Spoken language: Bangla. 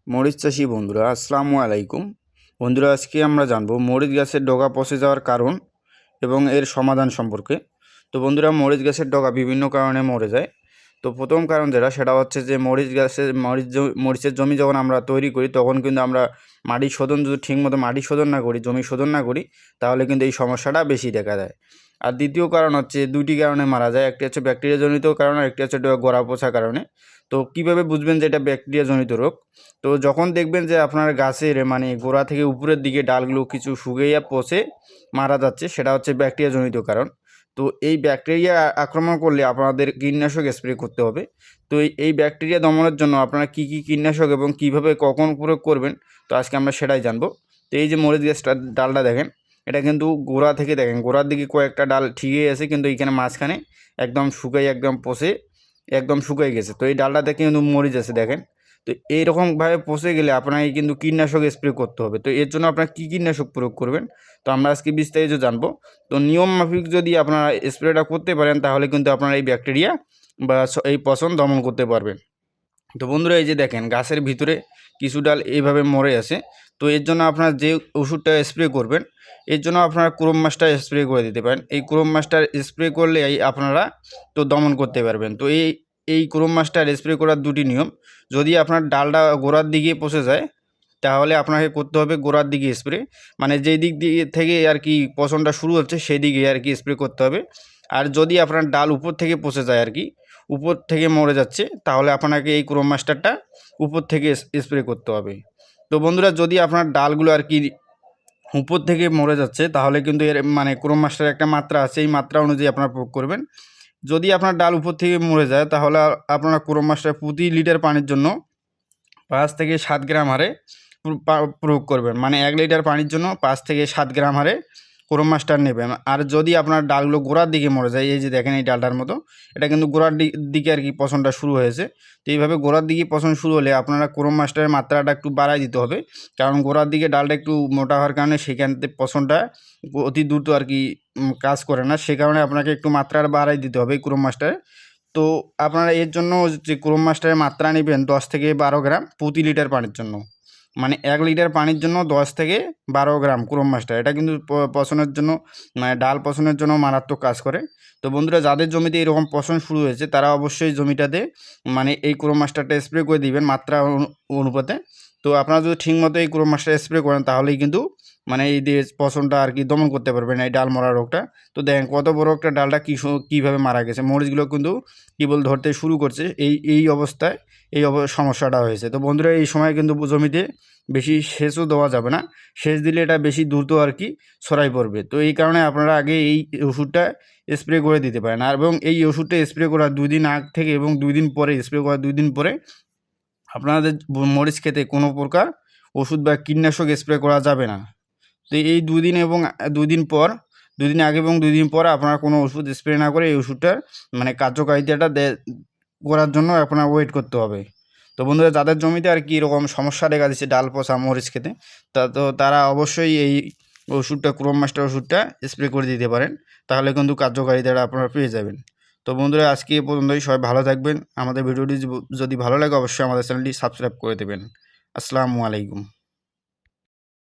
মরিচ চাষি বন্ধুরা আসসালামু আলাইকুম। বন্ধুরা আজকে আমরা জানবো মরিচ গাছের ডগা পচে যাওয়ার কারণ এবং এর সমাধান সম্পর্কে। তো বন্ধুরা, মরিচ গাছের ডগা বিভিন্ন কারণে মরে যায়। তো প্রথম কারণ যেটা, সেটা হচ্ছে যে মরিচের জমি যখন আমরা তৈরি করি তখন কিন্তু আমরা মাটি শোধন যদি ঠিকমতো মাটি শোধন না করি, জমি শোধন না করি, তাহলে কিন্তু এই সমস্যাটা বেশি দেখা দেয়। আর দ্বিতীয় কারণ হচ্ছে, দুটি কারণে মারা যায়, একটি হচ্ছে ব্যাকটেরিয়াজনিত কারণ আর একটি হচ্ছে গোড়া পচা কারণে। তো কীভাবে বুঝবেন যে এটা ব্যাকটেরিয়াজনিত রোগ? তো যখন দেখবেন যে আপনার গাছের গোড়া থেকে উপরের দিকে ডালগুলো কিছু শুকিয়ে পচে মারা যাচ্ছে, সেটা হচ্ছে ব্যাকটেরিয়াজনিত কারণ। তো এই ব্যাকটেরিয়া আক্রমণ করলে আপনাদের কীটনাশক স্প্রে করতে হবে। তো এই ব্যাকটেরিয়া দমনের জন্য আপনারা কী কীটনাশক এবং কীভাবে কখন প্রয়োগ করবেন, তো আজকে আমরা সেটাই জানবো। তো এই যে মরিচ গাছটার ডালটা দেখেন, এটা কিন্তু গোড়া থেকে দেখেন, গোড়ার দিকে কয়েকটা ডাল ঠিকই আছে, কিন্তু এইখানে মাঝখানে একদম একদম পচে একদম শুকিয়ে গেছে। তো এই ডালটাতে কিন্তু মরিচ আছে দেখেন। তো এইরকমভাবে পচে গেলে আপনাকে কিন্তু কীটনাশক স্প্রে করতে হবে। তো এর জন্য আপনারা কী কীটনাশক প্রয়োগ করবেন, তো আমরা আজকে বিস্তারিত জানবো। তো নিয়ম মাফিক যদি আপনারা স্প্রেটা করতে পারেন, তাহলে কিন্তু আপনারা এই ব্যাকটেরিয়া বা এই পচন দমন করতে পারবেন। তো বন্ধুরা, এই যে দেখেন গাছের ভিতরে কিছু ডাল এইভাবে মরে আছে। তো এর জন্য আপনারা যে ওষুধটা স্প্রে করবেন, এর জন্য আপনারা ক্রোম মাস্টার স্প্রে করে দিতে পারেন। এই ক্রোম মাস্টার স্প্রে করলে আপনারা তো দমন করতে পারবেন। তো এই ক্রোম মাস্টার স্প্রে করার দুটি নিয়ম। যদি আপনার ডালটা গোড়ার দিকে পচে যায়, তাহলে আপনাকে করতে হবে গোড়ার দিকে স্প্রে, মানে যেই দিক দিয়ে থেকে আর কি পচনটা শুরু হচ্ছে সেই দিকে আর কি স্প্রে করতে হবে। আর যদি আপনার ডাল উপর থেকে পচে যায় আর কি, উপর থেকে মরে যাচ্ছে, তাহলে আপনাকে এই ক্রোম মাস্টারটা উপর থেকে স্প্রে করতে হবে। তো বন্ধুরা, যদি আপনার ডালগুলো আর কি উপর থেকে মরে যাচ্ছে, তাহলে কিন্তু এর ক্রোম মাস্টারের একটা মাত্রা আছে, এই মাত্রা অনুযায়ী আপনারা প্রয়োগ করবেন। যদি আপনার ডাল উপর থেকে মরে যায়, তাহলে আপনারা ক্রোম মাস্টার প্রতি লিটার পানির জন্য 5 থেকে 7 গ্রাম হারে প্রয়োগ করবেন। 1 লিটার পানির জন্য 5 থেকে 7 গ্রাম হারে ক্রোম মাস্টার নেবেন। আর যদি আপনার ডালগুলো গোড়ার দিকে মরে যায়, এই যে দেখেন এই ডালটার মতো, এটা কিন্তু গোড়ার দিকে আর কি পচনটা শুরু হয়েছে। তো এইভাবে গোড়ার দিকে পচন শুরু হলে আপনারা ক্রোম মাস্টারের মাত্রাটা একটু বাড়াই দিতে হবে, কারণ গোড়ার দিকে ডালটা একটু মোটা হওয়ার কারণে সেখান থেকে পচনটা অতি দ্রুত আর কি কাজ করে না, সে কারণে আপনাকে একটু মাত্রাটা বাড়াই দিতে হবে ক্রোম মাস্টারে। তো আপনারা এর জন্য যে ক্রোম মাস্টারের মাত্রা নেবেন 10 থেকে 12 গ্রাম প্রতি লিটার পানির জন্য। 1 লিটার পানির জন্য 10 থেকে 12 গ্রাম ক্রোম মাস্টার, এটা কিন্তু পচনের জন্য ডাল পচনের জন্য মারাত্মক কাজ করে। তো বন্ধুরা, যাদের জমিতে এরকম পচন শুরু হয়েছে, তারা অবশ্যই জমিটাতে এই ক্রোম মাস্টারটা স্প্রে করে দিবেন মাত্রা অনুপাতে। তো আপনারা যদি ঠিকমতো এই ক্রোম মাস্টার স্প্রে করেন, তাহলেই কিন্তু এই যে পচনটা আর কি দমন করতে পারবেন, এই ডাল মরা রোগটা। তো দেখেন কত বড় একটা ডালটা কীভাবে মারা গেছে, মরিচগুলো কিন্তু কেবল ধরতে শুরু করছে। এই অবস্থায় সমস্যাটা হয়েছে। তো বন্ধুরা, এই সময় কিন্তু জমিতে বেশি সেচও দেওয়া যাবে না, সেচ দিলে এটা বেশি দ্রুত আর কি ছড়াই পড়বে। তো এই কারণে আপনারা আগে এই ওষুধটা স্প্রে করে দিতে পারেন। আর এবং এই ওষুধটা স্প্রে করার 2 দিন আগ থেকে এবং 2 দিন পরে স্প্রে করার 2 দিন পরে আপনাদের মরিচ খেতে কোনো প্রকার ওষুধ বা কীটনাশক স্প্রে করা যাবে না। তো এই 2 দিন এবং 2 দিন পর, 2 দিন আগে এবং 2 দিন পর আপনারা কোনো ওষুধ স্প্রে না করে এই ওষুধটার কার্যকারিতাটা করার জন্য আপনার ওয়েট করতে হবে। তো বন্ধুরা, যাদের জমিতে আর কি এরকম সমস্যা দেখা দিচ্ছে ডাল পচা মরিচ খেতে, তারা অবশ্যই এই ওষুধটা ক্রোম মাস্টার ওষুধটা স্প্রে করে দিতে পারেন, তাহলে কিন্তু কার্যকারিতাটা আপনারা পেয়ে যাবেন। তো বন্ধুরা, আজকে এ পর্যন্তই। সবাই ভালো থাকবেন। আমাদের ভিডিওটি যদি ভালো লাগে, অবশ্যই আমাদের চ্যানেলটি সাবস্ক্রাইব করে দেবেন। আসসালামু আলাইকুম।